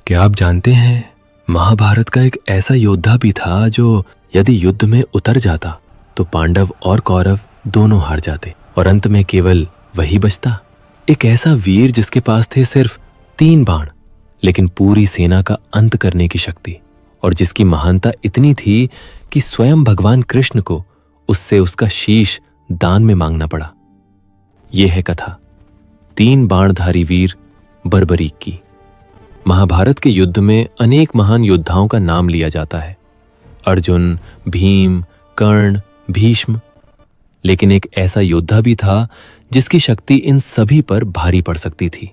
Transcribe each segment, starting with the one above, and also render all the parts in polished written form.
क्या आप जानते हैं, महाभारत का एक ऐसा योद्धा भी था जो यदि युद्ध में उतर जाता तो पांडव और कौरव दोनों हार जाते और अंत में केवल वही बचता। एक ऐसा वीर जिसके पास थे सिर्फ 3 बाण, लेकिन पूरी सेना का अंत करने की शक्ति, और जिसकी महानता इतनी थी कि स्वयं भगवान कृष्ण को उससे उसका शीश दान में मांगना पड़ा। यह है कथा 3 बाणधारी वीर बर्बरीक की। महाभारत के युद्ध में अनेक महान योद्धाओं का नाम लिया जाता है, अर्जुन, भीम, कर्ण, भीष्म। लेकिन एक ऐसा योद्धा भी था जिसकी शक्ति इन सभी पर भारी पड़ सकती थी।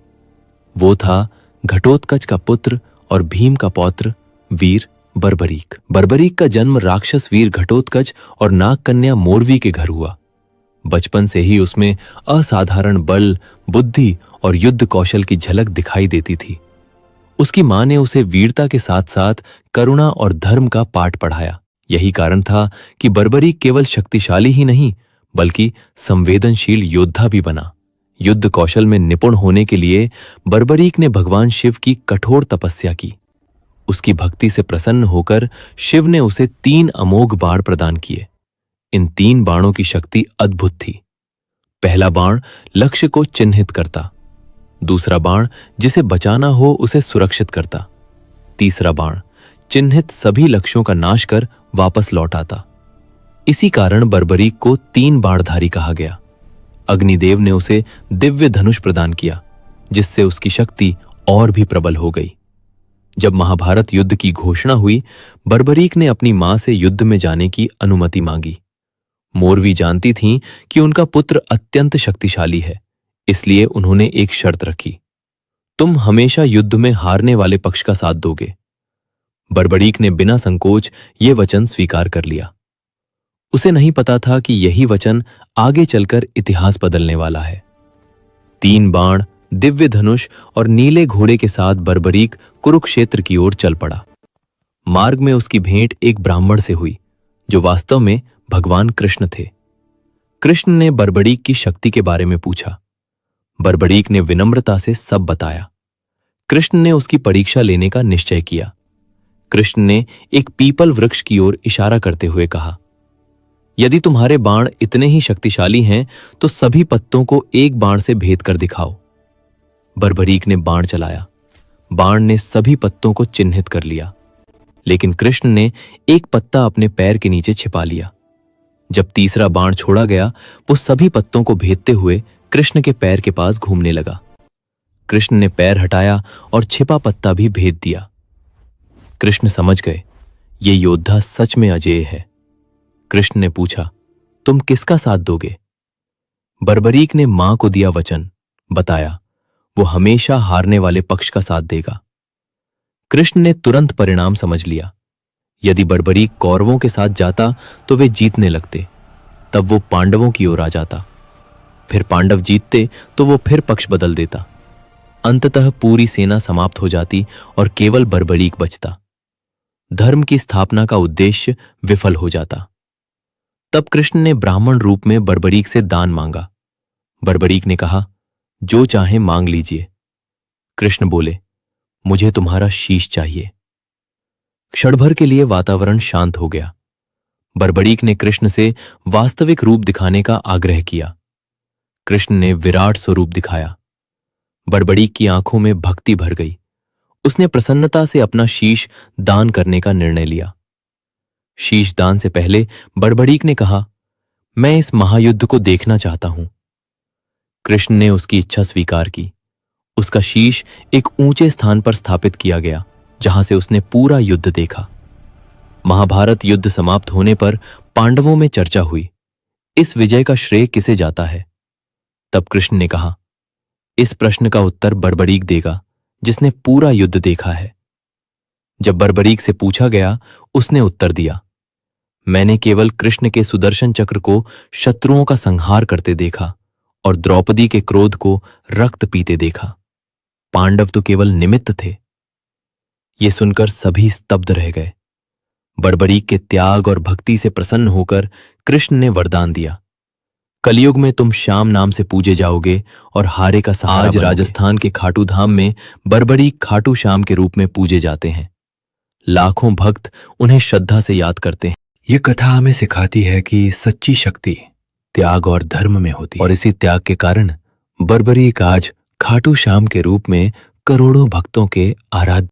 वो था घटोत्कच का पुत्र और भीम का पौत्र वीर बर्बरीक। बर्बरीक का जन्म राक्षस वीर घटोत्कच और नाग कन्या मोरवी के घर हुआ। बचपन से ही उसमें असाधारण बल, बुद्धि और युद्ध कौशल की झलक दिखाई देती थी। उसकी मां ने उसे वीरता के साथ साथ करुणा और धर्म का पाठ पढ़ाया। यही कारण था कि बर्बरीक केवल शक्तिशाली ही नहीं बल्कि संवेदनशील योद्धा भी बना। युद्ध कौशल में निपुण होने के लिए बर्बरीक ने भगवान शिव की कठोर तपस्या की। उसकी भक्ति से प्रसन्न होकर शिव ने उसे 3 अमोघ बाण प्रदान किए। इन 3 बाणों की शक्ति अद्भुत थी। पहला बाण लक्ष्य को चिन्हित करता, दूसरा बाण जिसे बचाना हो उसे सुरक्षित करता, तीसरा बाण चिन्हित सभी लक्ष्यों का नाश कर वापस लौट आता। इसी कारण बर्बरीक को 3 बाणधारी कहा गया। अग्निदेव ने उसे दिव्य धनुष प्रदान किया, जिससे उसकी शक्ति और भी प्रबल हो गई। जब महाभारत युद्ध की घोषणा हुई, बर्बरीक ने अपनी मां से युद्ध में जाने की अनुमति मांगी। मोरवी जानती थीं कि उनका पुत्र अत्यंत शक्तिशाली है, इसलिए उन्होंने एक शर्त रखी, तुम हमेशा युद्ध में हारने वाले पक्ष का साथ दोगे। बर्बरीक ने बिना संकोच ये वचन स्वीकार कर लिया। उसे नहीं पता था कि यही वचन आगे चलकर इतिहास बदलने वाला है। 3 बाण, दिव्य धनुष और नीले घोड़े के साथ बर्बरीक कुरुक्षेत्र की ओर चल पड़ा। मार्ग में उसकी भेंट एक ब्राह्मण से हुई जो वास्तव में भगवान कृष्ण थे। कृष्ण ने बर्बरीक की शक्ति के बारे में पूछा। बर्बरीक ने विनम्रता से सब बताया। कृष्ण ने उसकी परीक्षा लेने का निश्चय किया। कृष्ण ने एक पीपल वृक्ष की ओर इशारा करते हुए कहा, यदि तुम्हारे बाण इतने ही शक्तिशाली हैं तो सभी पत्तों को एक बाण से भेद कर दिखाओ। बर्बरीक ने बाण चलाया। बाण ने सभी पत्तों को चिन्हित कर लिया, लेकिन कृष्ण ने एक पत्ता अपने पैर के नीचे छिपा लिया। जब तीसरा बाण छोड़ा गया, वो सभी पत्तों को भेदते हुए कृष्ण के पैर के पास घूमने लगा। कृष्ण ने पैर हटाया और छिपा पत्ता भी भेद दिया। कृष्ण समझ गए, ये योद्धा सच में अजेय है। कृष्ण ने पूछा, तुम किसका साथ दोगे? बर्बरीक ने मां को दिया वचन, बताया वो हमेशा हारने वाले पक्ष का साथ देगा। कृष्ण ने तुरंत परिणाम समझ लिया। यदि बर्बरीक कौरवों के साथ जाता तो वे जीतने लगते, तब वो पांडवों की ओर आ जाता। फिर पांडव जीतते तो वो फिर पक्ष बदल देता। अंततः पूरी सेना समाप्त हो जाती और केवल बर्बरीक बचता। धर्म की स्थापना का उद्देश्य विफल हो जाता। तब कृष्ण ने ब्राह्मण रूप में बर्बरीक से दान मांगा। बर्बरीक ने कहा, जो चाहे मांग लीजिए। कृष्ण बोले, मुझे तुम्हारा शीश चाहिए। क्षण भर के लिए वातावरण शांत हो गया। बर्बरीक ने कृष्ण से वास्तविक रूप दिखाने का आग्रह किया। कृष्ण ने विराट स्वरूप दिखाया। बर्बरीक की आंखों में भक्ति भर गई। उसने प्रसन्नता से अपना शीश दान करने का निर्णय लिया। शीश दान से पहले बर्बरीक ने कहा, मैं इस महायुद्ध को देखना चाहता हूं। कृष्ण ने उसकी इच्छा स्वीकार की। उसका शीश एक ऊंचे स्थान पर स्थापित किया गया, जहां से उसने पूरा युद्ध देखा। महाभारत युद्ध समाप्त होने पर पांडवों में चर्चा हुई, इस विजय का श्रेय किसे जाता है? तब कृष्ण ने कहा, इस प्रश्न का उत्तर बर्बरीक देगा, जिसने पूरा युद्ध देखा है। जब बर्बरीक से पूछा गया, उसने उत्तर दिया, मैंने केवल कृष्ण के सुदर्शन चक्र को शत्रुओं का संहार करते देखा और द्रौपदी के क्रोध को रक्त पीते देखा। पांडव तो केवल निमित्त थे। ये सुनकर सभी स्तब्ध रह गए। बर्बरीक के त्याग और भक्ति से प्रसन्न होकर कृष्ण ने वरदान दिया, कलयुग में तुम श्याम नाम से पूजे जाओगे और हारे का सहारा आज राजस्थान के खाटू धाम में बरबरी खाटू श्याम के रूप में पूजे जाते हैं। लाखों भक्त उन्हें श्रद्धा से याद करते हैं। ये कथा हमें सिखाती है कि सच्ची शक्ति त्याग और धर्म में होती है और इसी त्याग के कारण बरबरी आज खाटू श्याम के रूप में करोड़ों भक्तों के आराध्य